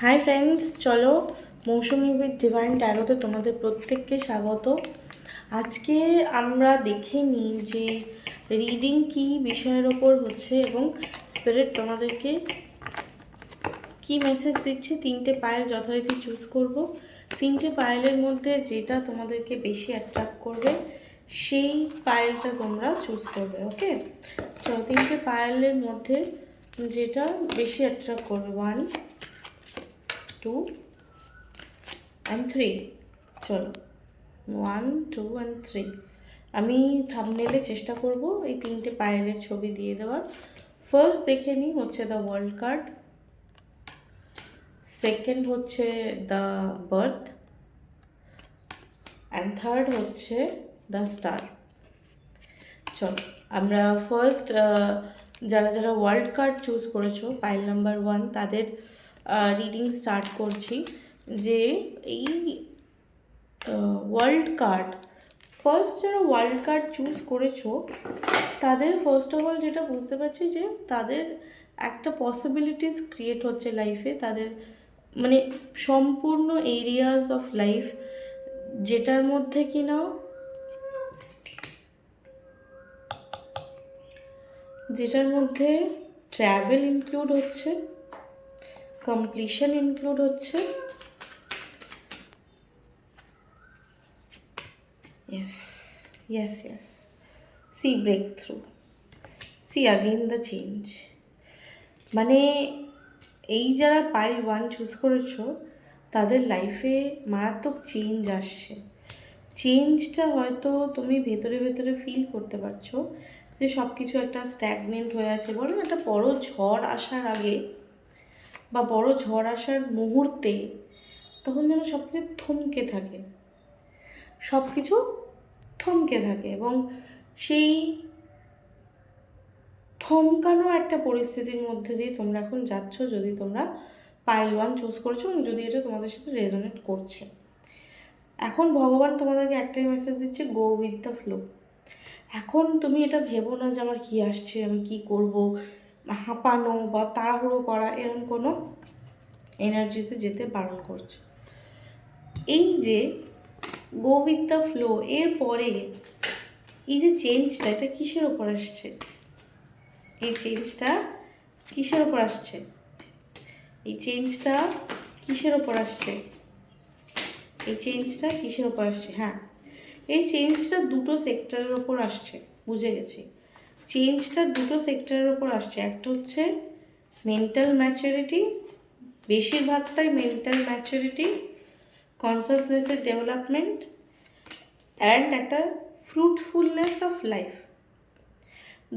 Hi friends, চলো মৌসুমি with divine ট্যারোতে তোমাদের প্রত্যেককে স্বাগত। আজকে আমরা দেখে নিই যে রিডিং কি বিষয়ের ওপর হচ্ছে এবং স্পিরিট তোমাদেরকে কি মেসেজ দিচ্ছে। তিনটে পায়েল যথারীতি চুজ করব। তিনটে পায়েলের মধ্যে যেটা তোমাদেরকে বেশি অ্যাট্রাক্ট করবে সেই পায়েলটা তোমরা চুজ করবে। ওকে, চলো তিনটে পায়েলের মধ্যে যেটা বেশি অ্যাট্রাক্ট করবে, 1 2 and 3। চলো 1 2 and 3। আমি থাম্বনেলে চেষ্টা করব এই তিনটে পায়েলের ছবি দিয়ে দেওয়ার। ফার্স্ট দেখে নিই হচ্ছে দ্য ওয়ার্ল্ড কার্ড, সেকেন্ড হচ্ছে দ্য বার্থ, অ্যান্ড থার্ড হচ্ছে দ্য স্টার। চলো আমরা ফার্স্ট যারা যারা ওয়ার্ল্ড কার্ড চুজ করেছো পাইল নাম্বার 1 তাদের রিডিং স্টার্ট করছি। যে এই ওয়ার্ল্ড কার্ড, ফার্স্ট যারা ওয়ার্ল্ড কার্ড চুজ করেছো তাদের ফার্স্ট অফ অল যেটা বুঝতে পারছি যে তাদের একটা পসিবিলিটিস ক্রিয়েট হচ্ছে লাইফে, তাদের মানে সম্পূর্ণ এরিয়াস অফ লাইফ যেটার মধ্যে কিনা ট্র্যাভেল ইনক্লুড হচ্ছে, কমপ্লিশন ইনক্লুড হচ্ছে, yes, see breakthrough, see again the change। মানে এই যারা পাইল 1 চুজ করেছো তাদের লাইফে মারাত্মক চেঞ্জ আসছে। চেঞ্জটা হয়তো তুমি ভেতরে ভেতরে ফিল করতে পারছো যে সব কিছু একটা স্ট্যাগনেন্ট হয়ে আছে। বলো না, একটা বড় ঝড় আসার আগে বা বড় ঝড় আসার মুহূর্তে তখন যেন সব কিছু থমকে থাকে, সব কিছু থমকে থাকে এবং সেই থমকানো একটা পরিস্থিতির মধ্যে দিয়ে তোমরা এখন যাচ্ছ যদি তোমরা পাইল 1 চুজ করছো এবং যদি এটা তোমাদের সাথে রেজোনেট করছে। এখন ভগবান তোমাদেরকে একটাই মেসেজ দিচ্ছে, গো উইথ দ্য ফ্লো। এখন তুমি এটা ভেবো না যে আমার কী আসছে, আমি কি করব, হাঁপানো বা তাড়াহুড়ো করা এরকম কোনো এনার্জিতে যেতে বারণ করছে। এই যে গো উইথ দ্য ফ্লো এর পরে এই যে চেঞ্জটা, এটা কিসের ওপর আসছে? এই চেঞ্জটা কিসের ওপর আসছে? এই চেঞ্জটা কিসের ওপর আসছে? এই চেঞ্জটা কিসের ওপর আসছে? হ্যাঁ, এই চেঞ্জটা দুটো সেক্টরের ওপর আসছে। বুঝে গেছি, চেঞ্জটা দুটো সেক্টরের ওপর আসছে। একটা হচ্ছে মেন্টাল ম্যাচুরিটি, বেশিরভাগটাই মেন্টাল ম্যাচুরিটি, কনসাসনেসের ডেভেলপমেন্ট অ্যান্ড একটা ফ্রুটফুলনেস অফ লাইফ।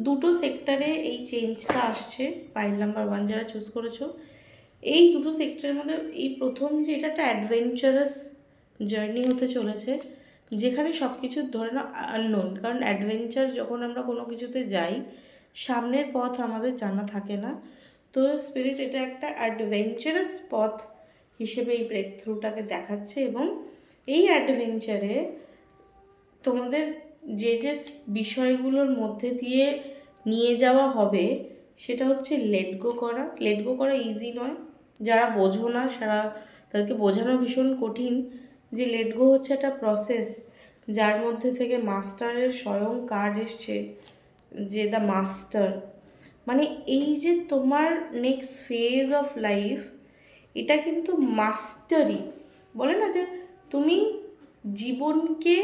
দুটো সেক্টরে এই চেঞ্জটা আসছে পাইল নাম্বার 1 যারা চুজ করেছো। এই দুটো সেক্টরের মধ্যে এই প্রথম যে এটা একটা অ্যাডভেঞ্চারাস জার্নি হতে চলেছে, যেখানে সব কিছু ধরে না আননোন। কারণ অ্যাডভেঞ্চার যখন আমরা কোনো কিছুতে যাই, সামনের পথ আমাদের জানা থাকে না। তো স্পিরিট এটা একটা অ্যাডভেঞ্চারাস পথ হিসেবে এই ব্রেক থ্রুটাকে দেখাচ্ছে এবং এই অ্যাডভেঞ্চারে তোমাদের যে যে বিষয়গুলোর মধ্যে দিয়ে নিয়ে যাওয়া হবে সেটা হচ্ছে লেট গো করা। লেট গো করা ইজি নয়, যারা বোঝো না তাদেরকে বোঝানো ভীষণ কঠিন যে লেট গো হচ্ছে একটা প্রসেস যার মধ্যে থেকে মাস্টারের স্বয়ং কার্ড এসছে, যে দ্য মাস্টার। মানে এই যে তোমার নেক্সট ফেজ অফ লাইফ, এটা কিন্তু মাস্টারি বলে না, যে তুমি জীবনকে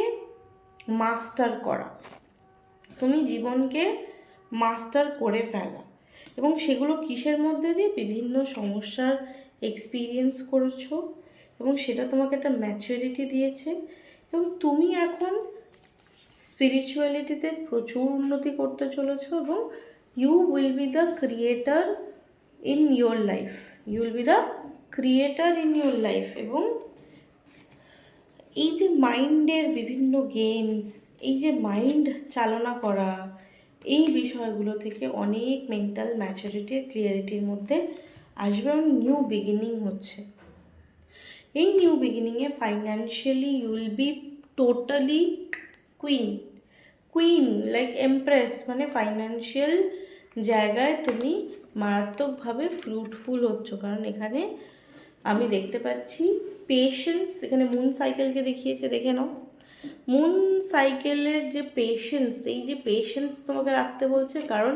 মাস্টার করা, তুমি জীবনকে মাস্টার করে ফেলা। এবং সেগুলো কিসের মধ্যে দিয়ে? বিভিন্ন সমস্যার এক্সপিরিয়েন্স করেছো এবং সেটা তোমাকে একটা ম্যাচুরিটি দিয়েছে এবং তুমি এখন স্পিরিচুয়ালিটিতে প্রচুর উন্নতি করতে চলেছো এবং you will be the creator in your life. You will be the creator in your life. এবং এই যে মাইন্ডের বিভিন্ন গেমস, এই যে মাইন্ড চালনা করা, এই বিষয়গুলো থেকে অনেক মেন্টাল ম্যাচুরিটি আর ক্লিয়ারিটির মধ্যে আসবে এবং নিউ বিগিনিং হচ্ছে। এই নিউ বিগিনিংয়ে financially you will be totally queen like empress. মানে ফাইন্যান্সিয়াল জায়গায় তুমি মারাত্মকভাবে ফ্রুটফুল হচ্ছ, কারণ এখানে আমি দেখতে পাচ্ছি পেশেন্স, এখানে মুন সাইকেলকে দেখিয়েছে, দেখে নাও। মুন সাইকেলের যে পেশেন্স, এই যে পেশেন্স তোমাকে রাখতে বলছে, কারণ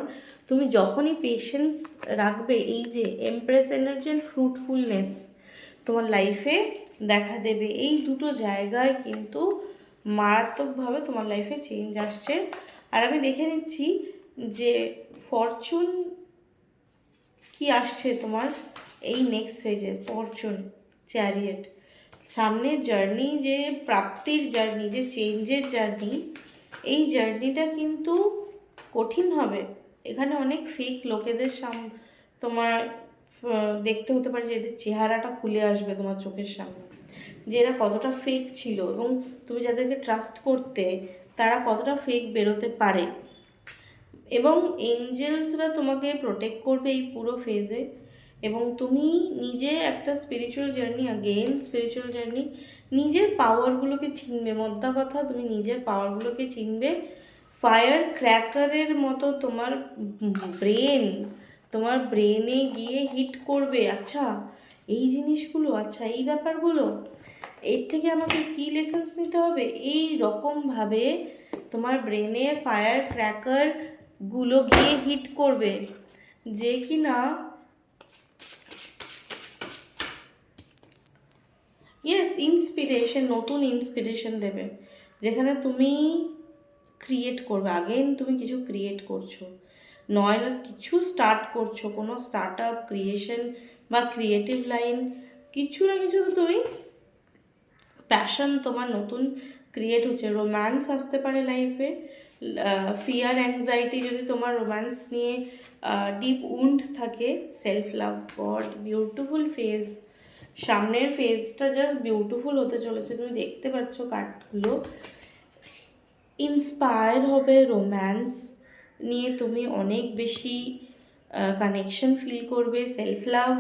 তুমি যখনই পেশেন্স রাখবে, এই যে এমপ্রেস এনার্জি অ্যান্ড ফ্রুটফুলনেস তোমার লাইফে দেখা দেবে। এই দুটো জায়গায় কিন্তু মারাত্মকভাবে তোমার লাইফে চেঞ্জ আসছে। আর আমি দেখে নিচ্ছি যে ফরচুন কি আসছে তোমার এই নেক্সট ফেজে। ফরচুন, চ্যারিয়েট, সামনের জার্নি, যে প্রাপ্তির জার্নি, যে চেঞ্জের জার্নি, এই জার্নিটা কিন্তু কঠিন হবে। এখানে অনেক ফেক লোকেদের তোমার দেখতে হতে পারে যে এদের চেহারাটা খুলে আসবে তোমার চোখের সামনে, যে এরা কতটা ফেক ছিল এবং তুমি যাদেরকে ট্রাস্ট করতে তারা কতটা ফেক বেরোতে পারে। এবং এঞ্জেলসরা তোমাকে প্রোটেক্ট করবে এই পুরো ফেজে। এবং তুমি নিজে একটা স্পিরিচুয়াল জার্নি, স্পিরিচুয়াল জার্নি, নিজের পাওয়ারগুলোকে চিনবে। মোদ্দা কথা, তুমি নিজের পাওয়ারগুলোকে চিনবে। ফায়ার ক্র্যাকারের মতো তোমার ব্রেনে গিয়ে হিট করবে। আচ্ছা এই জিনিসগুলো, আচ্ছা এই ব্যাপারগুলো, এর থেকে আমাকে কী লেসেন্স নিতে হবে, এই রকমভাবে তোমার ব্রেনে ফায়ার ক্র্যাকারগুলো গিয়ে হিট করবে, যে কি না ইন্সপিরেশন, নতুন ইন্সপিরেশন দেবে, যেখানে তুমি ক্রিয়েট করবে। আগেন তুমি কিছু ক্রিয়েট করছো, নয় না কিছু স্টার্ট করছো, কোনো স্টার্ট আপ, ক্রিয়েশন বা ক্রিয়েটিভ লাইন, কিছু না কিছু তো তুমি প্যাশন তোমার নতুন ক্রিয়েট হচ্ছে। রোম্যান্স আসতে পারে লাইফে, ফিয়ার অ্যাংজাইটি যদি তোমার রোম্যান্স নিয়ে ডিপ উন্ড থাকে। Self love, god, beautiful phase, সামনের ফেজটা জাস্ট বিউটিফুল হতে চলেছে। তুমি দেখতে পাচ্ছ কার্ডগুলো, ইন্সপায়ার হবে রোম্যান্স নিয়ে, তুমি অনেক বেশি কানেকশন ফিল করবে। সেলফ লাভ,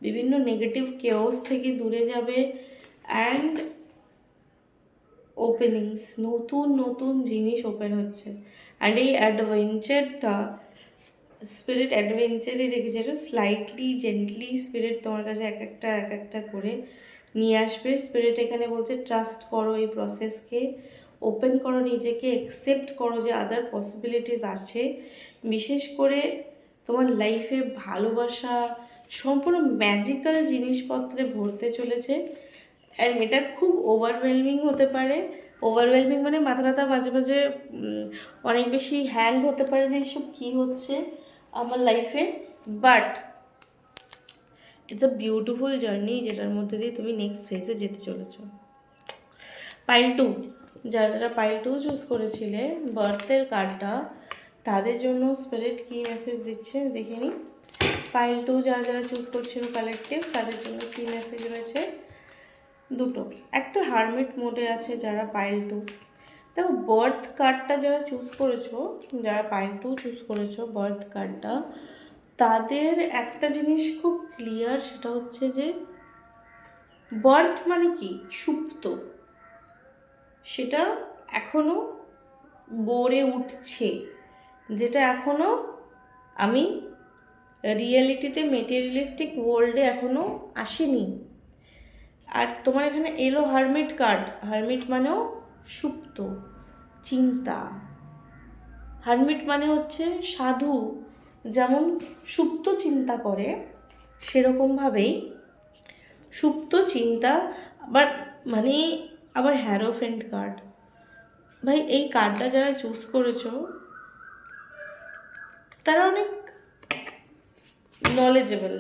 বিভিন্ন নেগেটিভ কেওস থেকে দূরে যাবে। অ্যান্ড ওপেনিংস, নতুন নতুন জিনিস ওপেন হচ্ছে। অ্যান্ড এই অ্যাডভেঞ্চারটা স্পিরিট অ্যাডভেঞ্চারই রেখেছে, এটা স্লাইটলি জেন্টলি স্পিরিট তোমার কাছে এক একটা করে নিয়ে আসবে। স্পিরিট এখানে বলছে ট্রাস্ট করো এই প্রসেসকে, ওপেন করো নিজেকে, অ্যাকসেপ্ট করো যে আদার পসিবিলিটিস আছে। বিশেষ করে তোমার লাইফে ভালোবাসা সম্পূর্ণ ম্যাজিক্যাল জিনিসপত্রে ভরতে চলেছে। অ্যান্ড এটা খুব ওভারওয়েলমিং হতে পারে। ওভারওয়েলমিং মানে মাথা ব্যথা, মাঝে মাঝে অনেক বেশি হ্যাং হতে পারে যে এইসব কী হচ্ছে আমার লাইফে। But it's a beautiful journey, যেটার মধ্যে দিয়ে তুমি নেক্সট ফেজে যেতে চলেছো। পাইল 2, যারা পাইল 2 চুজ করেছিলে বার্থের কার্ডটা, তাদের জন্য স্পিরিট কী মেসেজ দিচ্ছে দেখে নিই। পাইল 2 যারা চুজ করছিল কালেকটিভ, তাদের জন্য কী মেসেজ রয়েছে? দুটো, একটা হারমিট মোডে আছে যারা পাইল 2। দেখো বার্থ কার্ডটা যারা চুজ করেছো, যারা পাইল 2 চুজ করেছো বার্থ কার্ডটা, তাদের একটা জিনিস খুব ক্লিয়ার, সেটা হচ্ছে যে বার্থ মানে কি, সুপ্ত, সেটা এখনও গড়ে উঠছে, যেটা এখনও আমি রিয়েলিটিতে, মেটেরিয়ালিস্টিক ওয়ার্ল্ডে এখনও আসেনি। আর তোমার এখানে এলো হারমিট কার্ড। হারমিট মানেও সুপ্ত চিন্তা। হারমিট মানে হচ্ছে সাধু যেমন সুপ্ত চিন্তা করে, সেরকমভাবেই সুপ্ত চিন্তা। আবার হ্যারোফেন্ট কার্ড। ভাই এই কার্ডটা যারা চুজ করেছো তারা অনেক নলেজেবল,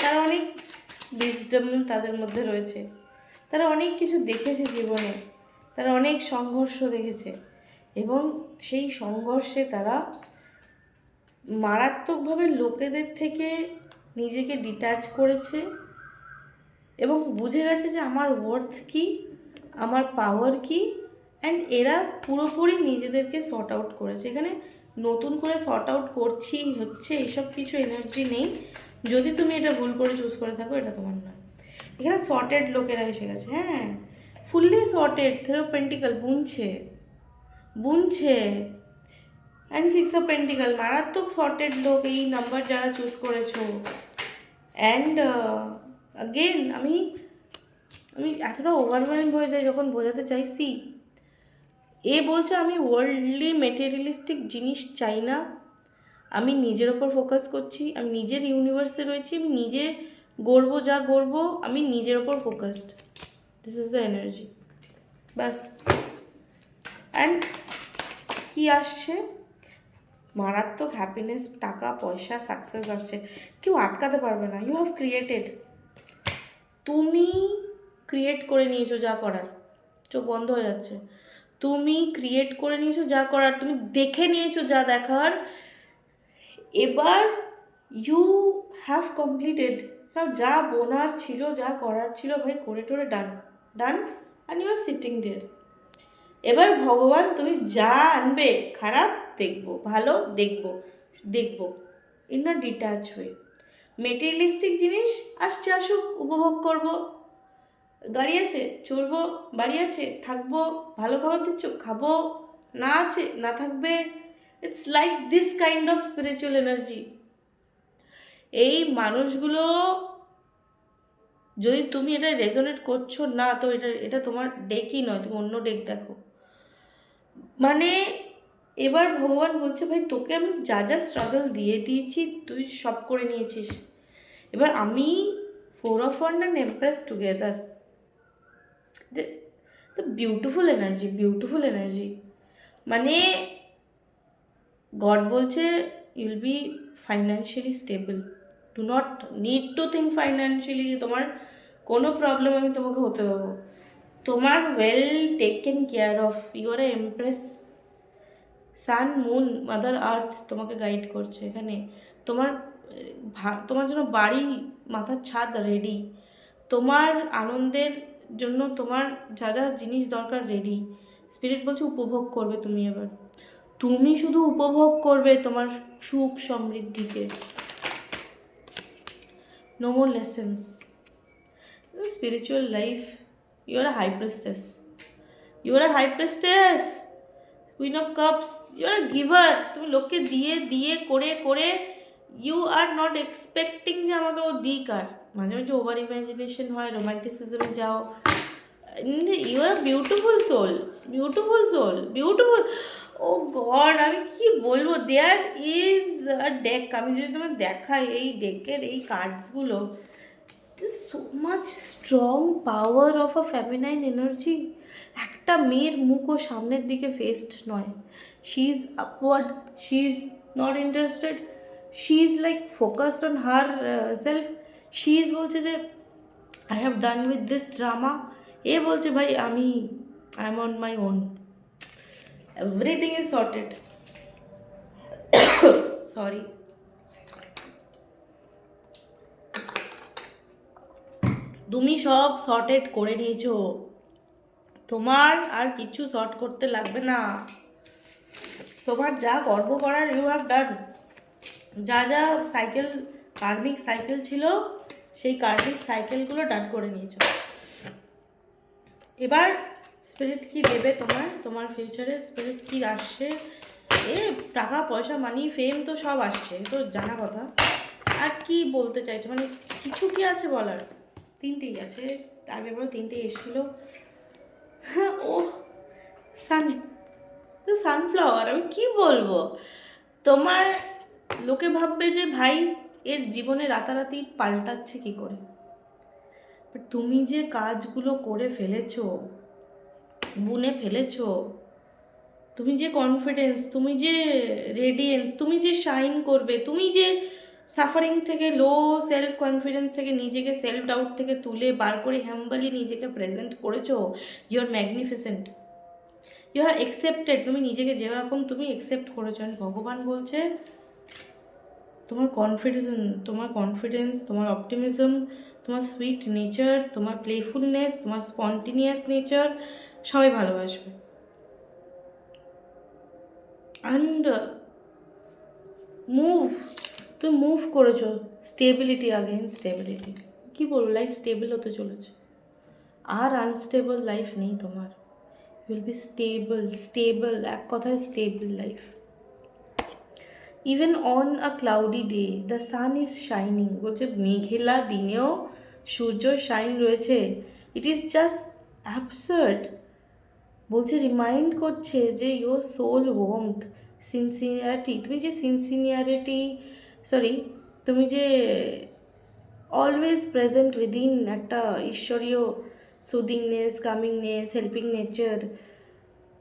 তারা অনেক উইজডম তাদের মধ্যে রয়েছে, তারা অনেক কিছু দেখেছে জীবনে, তারা অনেক সংঘর্ষ দেখেছে এবং সেই সংঘর্ষে তারা মারাত্মকভাবে লোকেদের থেকে নিজেকে ডিট্যাচ করেছে এবং বুঝে গেছে যে আমার ওয়ার্থ কী, আমার পাওয়ার কী। অ্যান্ড এরা পুরোপুরি নিজেদেরকে সর্ট আউট করেছে। এখানে নতুন করে সর্ট আউট হচ্ছে এইসব কিছু এনার্জি নেই। যদি তুমি এটা ভুল করে চুজ করে থাকো, এটা তোমার নয়। এখানে সর্টেড লোকেরা এসে গেছে, হ্যাঁ, ফুললি সর্টেড। 3 অফ পেন্টিকল বুনছে অ্যান্ড 6 অফ পেন্টিকল, মারাত্মক সর্টেড লোক এই নাম্বার যারা চুজ করেছো। অ্যান্ড আগেন আমি এতটা ওভারওয়েলম হয়ে যাই যখন বোঝাতে চাইছি। এ বলছে আমি ওয়ার্ল্ডলি মেটেরিয়ালিস্টিক জিনিস চাই না, আমি নিজের ওপর ফোকাস করছি, আমি নিজের ইউনিভার্সে রয়েছি, আমি নিজে গড়বো যা গড়বো, আমি নিজের ওপর focused. This is the energy. ব্যাস। অ্যান্ড কি আসছে? মারাত্মক হ্যাপিনেস, টাকা পয়সা, সাকসেস আসছে, কেউ আটকাতে পারবে না। ইউ হ্যাভ ক্রিয়েটেড, তুমি ক্রিয়েট করে নিয়েছো যা করার। চোখ বন্ধ হয়ে যাচ্ছে। তুমি ক্রিয়েট করে নিয়েছো যা করার, তুমি দেখে নিয়েছো যা দেখার। এবার ইউ হ্যাভ কমপ্লিটেড, যা বোনার ছিল, যা করার ছিল ভাই করে টোরে done done, and you are sitting there. এবার ভগবান তুমি যা আনবে, খারাপ দেখবো, ভালো দেখবো দেখবো, ইন আ ডিট্যাচ হয়ে। মেটেরিয়ালিস্টিক জিনিস আসছে, আসুক, উপভোগ করব। গাড়ি আছে চড়বো, বাড়ি আছে থাকবো, ভালো খাবার দিচ্ছ খাবো, না আছে না থাকবে। It's like this kind of spiritual energy. এই মানুষগুলো, যদি তুমি এটা রেজোনেট করছো না, তো এটা তোমার ডেকই নয়, তুমি অন্য ডেক দেখো। মানে এবার ভগবান বলছে ভাই তোকে আমি যা যা স্ট্রাগল দিয়ে দিয়েছি তুই সব করে নিয়েছিস। এবার আমি 4 of Wands and Empress together, the beautiful energy, beautiful energy. মানে গড বলছে you'll be financially stable, do not need to think financially তোমার কোনো প্রবলেম আমি তোমাকে হতে দেবো। তোমার well taken care of, your a empress. Sun, moon, Mother Earth তোমাকে গাইড করছে এখানে। তোমার তোমার জন্য বাড়ি, মাথার ছাদ রেডি, তোমার আনন্দের জন্য তোমার যা যা জিনিস দরকার রেডি। স্পিরিট বলছে উপভোগ করবে তুমি। এবার তুমি শুধু উপভোগ করবে তোমার সুখ সমৃদ্ধিকে। No more lessons. Spiritual life, you are a high priestess, you are a high priestess, queen of cups. You are a giver. তুমি লোককে দিয়ে দিয়ে করে করে, ইউ আর নট এক্সপেক্টিং যে আমাকে ও দিক। আর মাঝে মাঝে ওভার ইমাজিনেশন হয়, রোমান্টিসিজমে যাও। You are beautiful soul, beautiful soul, beautiful. Oh God, আমি কি বলবো। দেয়ার ইজ আ ডেক, আমি যদি তোমার দেখাই এই ডেকের এই কার্ডসগুলো, so much strong power of a feminine energy. একটা মেয়ের মুখও সামনের দিকে ফেসড নয়, she is upward, she is not interested, she is like focused on herself. She is বলছে যে I have done with this drama. এ বলছে ভাই আমি I am on my own, everything is sorted. Sorry. তুমি সব sorted করে নিয়েছো, তোমার আর কিছু সর্ট করতে লাগবে না। তোমার যা গর্ব করার ইউ হ্যাভ ডান। যা যা সাইকেল, কার্মিক সাইকেল ছিল, সেই কার্মিক সাইকেলগুলো ডান করে নিয়েছো। এবার স্পিরিট কি দেবে তোমার, তোমার ফিউচারে স্পিরিট কি আসছে? এ টাকা পয়সা মানি ফেম তো সব আসছে, তো জানা কথা। আর কি বলতে চাইছো, মানে কিছু কি আছে বলার? তিনটেই আছে, আগের বার তিনটেই এসেছিলো। হ্যাঁ, ও সান, সানফ্লাওয়ার। আমি কি বলবো, তোমার লোকে ভাববে যে ভাই এর জীবনে রাতারাতি পাল্টাচ্ছে কি করে। বাট তুমি যে কাজগুলো করে ফেলেছো, বুনে ফেলেছো, তুমি যে কনফিডেন্স, তুমি যে রেডিয়েন্স, তুমি যে শাইন করবে, তুমি যে সাফারিং থেকে, লো সেলফ কনফিডেন্স থেকে নিজেকে, সেলফ ডাউট থেকে তুলে বার করে হ্যাম্বলি নিজেকে প্রেজেন্ট করেছো। You are magnificent, you are accepted. তুমি নিজেকে যেরকম তুমি অ্যাকসেপ্ট করেছো। ভগবান বলছে তোমার কনফিডেন্স, তোমার অপটিমিজম, তোমার সুইট নেচার, তোমার প্লেফুলনেস, তোমার স্পন্টিনিয়াস নেচার সবাই ভালোবাসবে। অ্যান্ড মুভ, তুমি মুভ করেছো স্টেবিলিটি, আগেন স্টেবিলিটি। কী বলবো, লাইফ স্টেবল হতে চলেছে, আর আনস্টেবল লাইফ নেই তোমার। ইউল বি স্টেবল, স্টেবল, এক কথায় stable life. Even on a cloudy day the sun is shining. বলছে মেঘেলা দিনেও সূর্যর শাইন রয়েছে। It is just absurd. বলছে, রিমাইন্ড করছে যে ইয়োর সোল ওয়ার্মথ, সিনসিয়ারিটি, তুমি যে সিনসিয়ারিটি, সরি, তুমি যে অলওয়েজ প্রেজেন্ট উইদিন একটা ঈশ্বরীয় সুদিংনেস, কামিংনেস, হেল্পিং নেচার,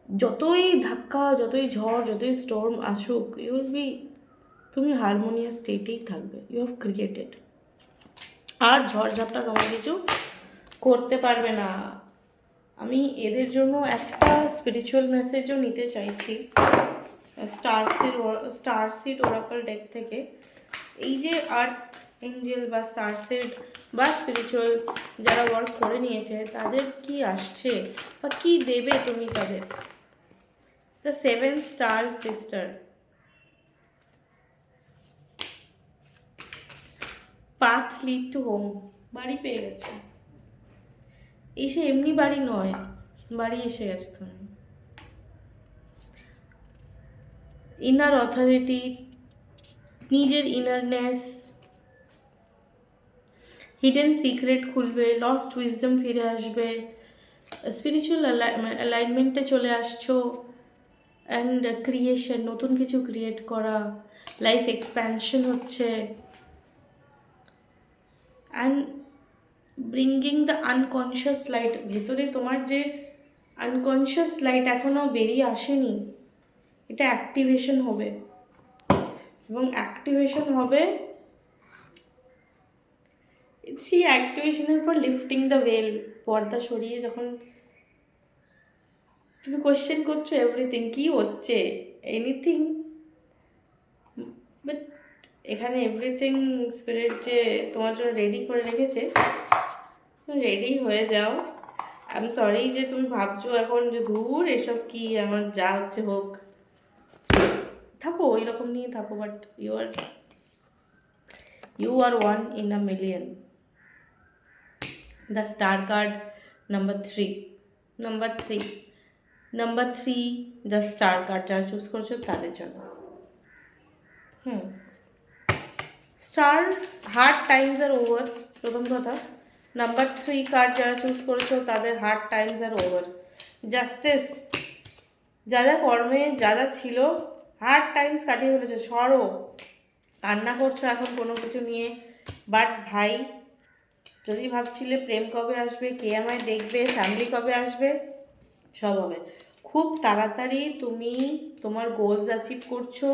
যতই ধাক্কা, যতই ঝড়, যতই স্টর্ম আসুক, ইউ উইল বি, তুমি হারমোনিয়াস স্টেটেই থাকবে। You have created. আর ঝড়ঝাপটা তোমার কিছু করতে পারবে না। আমি এদের জন্য একটা স্পিরিচুয়াল মেসেজও নিতে চাইছি স্টারসিড ওরাকল ডেক থেকে। এই যে আর্থ এঞ্জেল বা স্টারসিড বা স্পিরিচুয়াল যারা ওয়ার্ক করে নিয়েছে, তাদের কি আসছে বা কি দেবে তুমি তাদের। The 7 star sister, path lead to home, বাড়ি পেয়ে গেছে। এসে এমনি বাড়ি নয়, বাড়ি এসে গেছে তুমি। ইনার অথরিটি, নিজের ইনারনেস, হিডেন সিক্রেট খুলবে, লস্ট উইজডম ফিরে আসবে, স্পিরিচুয়াল অ্যালাইনমেন্টে চলে আসছো, অ্যান্ড ক্রিয়েশন, নতুন কিছু ক্রিয়েট করা, লাইফ এক্সপ্যানশন হচ্ছে, and bringing the unconscious light. ভেতরে তোমার যে আনকনশিয়াস লাইট এখনও বেরিয়ে আসেনি, এটা অ্যাক্টিভেশন হবে। এবং অ্যাক্টিভেশন হবে, সেই অ্যাক্টিভেশনের পর লিফটিং দ্য ভেল, পর্দা সরিয়ে যখন তুমি কোয়েশ্চেন করছো এভরিথিং কী হচ্ছে, এনিথিং, বাট এখানে এভরিথিং স্পিরিট যে তোমার জন্য রেডি করে রেখেছে, রেডি হয়ে যাও। আই এম সরি যে তুমি ভাবছো এখন যে ধুর এসব কি, আমার যা হচ্ছে হোক, থাকো ওই রকম নিয়ে থাকো, but you are one in a million. The star card number three, the star card যারা চুজ করছো তাদের জন্য। Star, hard times are over, প্রথম কথা। নাম্বার 3 কার্ড যারা চুজ করেছো তাদের hard times are over. Justice, যারা কর্মে যারা ছিল হার্ড টাইমস কাটিয়ে ফেলেছে, সরো, কান্না করছো এখন কোনো কিছু নিয়ে, বাট ভাই যদি ভাবছিলে প্রেম কবে আসবে, কে আমায় দেখবে, ফ্যামিলি কবে আসবে, সব হবে খুব তাড়াতাড়ি। তুমি তোমার গোলস অ্যাচিভ করছো,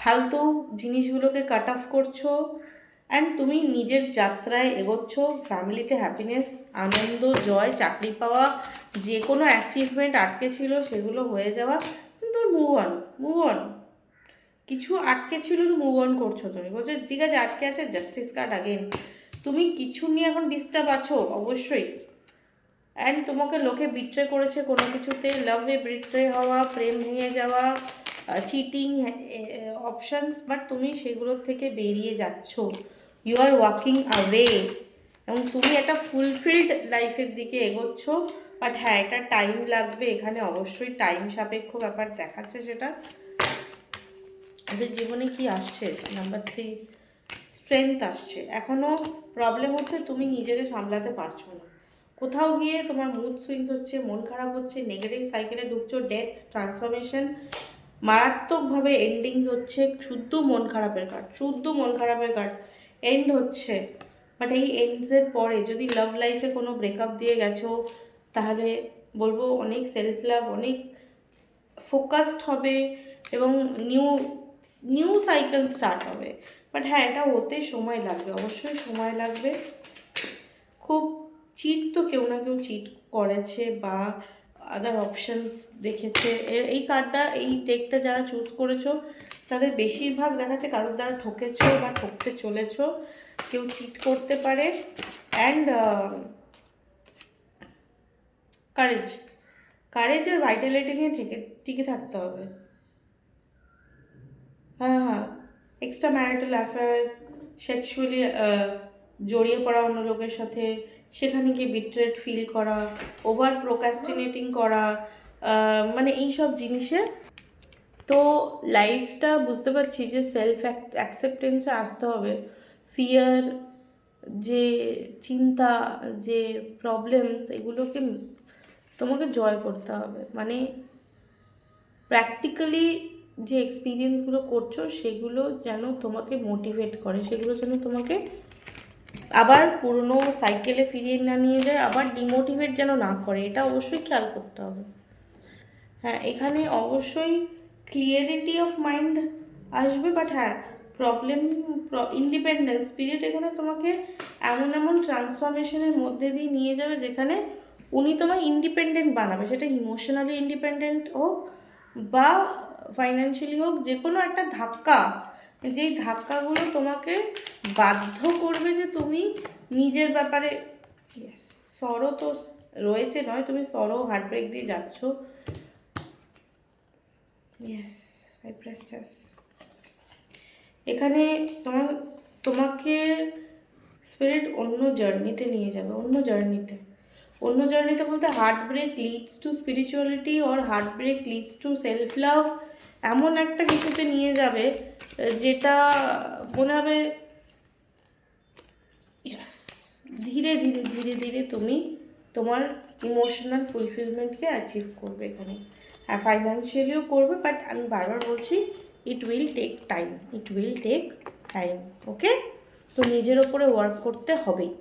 ফালতু জিনিসগুলোকে কাট অফ করছো, অ্যান্ড তুমি নিজের যাত্রায় এগোচ্ছ। ফ্যামিলিতে হ্যাপিনেস, আনন্দ, জয়, চাকরি পাওয়া, যে কোনো অ্যাচিভমেন্ট আটকে ছিল সেগুলো হয়ে যাওয়া, কিন্তু মুভ অন। কিছু আটকে ছিল তো মুভ অন করছো, তুমি বলছো ঠিক আছে আটকে আছে, জাস্টিস কার্ড আগেন। তুমি কিছু নিয়ে এখন ডিস্টার্ব আছো অবশ্যই, অ্যান্ড তোমাকে লোকে বিট্রে করেছে কোনো কিছুতে, লাভে বিট্রে হওয়া, প্রেম ভেঙে যাওয়া, চিটিং অপশানস, বাট তুমি সেগুলোর থেকে বেরিয়ে যাচ্ছ। ইউ আর ওয়াকিং অ্যাওয়ে, এবং তুমি একটা ফুলফিলড লাইফের দিকে এগোচ্ছ। বাট হ্যাঁ, এটা টাইম লাগবে, এখানে অবশ্যই টাইম সাপেক্ষ ব্যাপার দেখাচ্ছে। সেটা ওদের জীবনে কি আসছে, নাম্বার 3 স্ট্রেংথ আসছে। এখনও প্রবলেম হচ্ছে তুমি নিজেকে সামলাতে পারছো না, কোথাও গিয়ে তোমার মুড সুইংস হচ্ছে, মন খারাপ হচ্ছে, নেগেটিভ সাইকেলে ঢুকছো, ডেথ, ট্রান্সফরমেশন, মারাত্মকভাবে এন্ডিংস হচ্ছে, শুদ্ধ মন খারাপের কার্ড এন্ড হচ্ছে। বাট এই এন্ডসের পরে যদি লাভ লাইফে কোনো ব্রেকআপ দিয়ে গেছো, তাহলে বলবো অনেক সেলফ লাভ, অনেক ফোকাসড হবে, এবং নিউ সাইকেল স্টার্ট হবে। বাট হ্যাঁ, এটা হতে সময় লাগবে, অবশ্যই সময় লাগবে। খুব চিট তো কেউ না কেউ চিট করেছে বা আদার অপশানস দেখেছে। এই কার্ডটা, এই ডেকটা যারা চুজ করেছো তাদের বেশিরভাগ দেখাচ্ছে কারোর দ্বারা ঠকেছো বা ঠকতে চলেছো, কেউ চিট করতে পারে। অ্যান্ড কারেজ আর ভাইটালিটি নিয়ে টিকে থাকতে হবে। হ্যাঁ, এক্সট্রা ম্যারিটাল অ্যাফেয়ার্স, সেক্সুয়ালি জড়িয়ে পড়া অন্য লোকের সাথে, সেখানে গিয়ে বিট্রেড ফিল করা, ওভার প্রোক্রাস্টিনেটিং করা, মানে এইসব জিনিসে। তো লাইফটা বুঝতে পারছি যে সেলফ অ্যাকসেপ্টেন্সে আসতে হবে। ফিয়ার, যে চিন্তা, যে প্রবলেমস, এগুলোকে তোমাকে জয় করতে হবে। মানে প্র্যাকটিক্যালি যে এক্সপিরিয়েন্সগুলো করছো সেগুলো যেন তোমাকে মোটিভেট করে, সেগুলো যেন তোমাকে আবার পুরনো সাইকেলে ফিরিয়ে না নিয়ে যায়, আবার ডিমোটিভেট যেন না করে, এটা অবশ্যই খেয়াল করতে হবে। হ্যাঁ, এখানে অবশ্যই ক্লিয়ারিটি অফ মাইন্ড আসবে, বাট হ্যাঁ প্রবলেম, ইন্ডিপেন্ডেন্স স্পিরিট এখানে তোমাকে এমন এমন ট্রান্সফরমেশনের মধ্যে দিয়ে নিয়ে যাবে যেখানে উনি তোমার ইন্ডিপেন্ডেন্ট বানাবে, সেটা ইমোশনালি ইন্ডিপেন্ডেন্ট হোক বা ফাইন্যান্সিয়ালি হোক, যে কোনো একটা ধাক্কা, যেই ধাক্কাগুলো তোমাকে বাধ্য করবে যে তুমি নিজের ব্যাপারে, সরো তো রয়েছে, নয় তুমি সরো হার্টব্রেক দিয়ে যাচ্ছ। Yes, I pressed yes. এখানে তোমাকে স্পিরিট অন্য জার্নিতে নিয়ে যাবে, অন্য জার্নিতে বলতে heart break leads to spirituality or heart break leads to self love, এমন একটা কিছুতে নিয়ে যাবে যেটা মনে হবে ধীরে ধীরে ধীরে ধীরে তুমি তোমার ইমোশনাল ফুলফিলমেন্টকে অ্যাচিভ করবে এখানে। হ্যাঁ, ফাইন্যান্সিয়ালিও করবে, বাট আমি বারবার বলছি ইট উইল টেক টাইম, ওকে? তো নিজের ওপরে ওয়ার্ক করতে হবেই।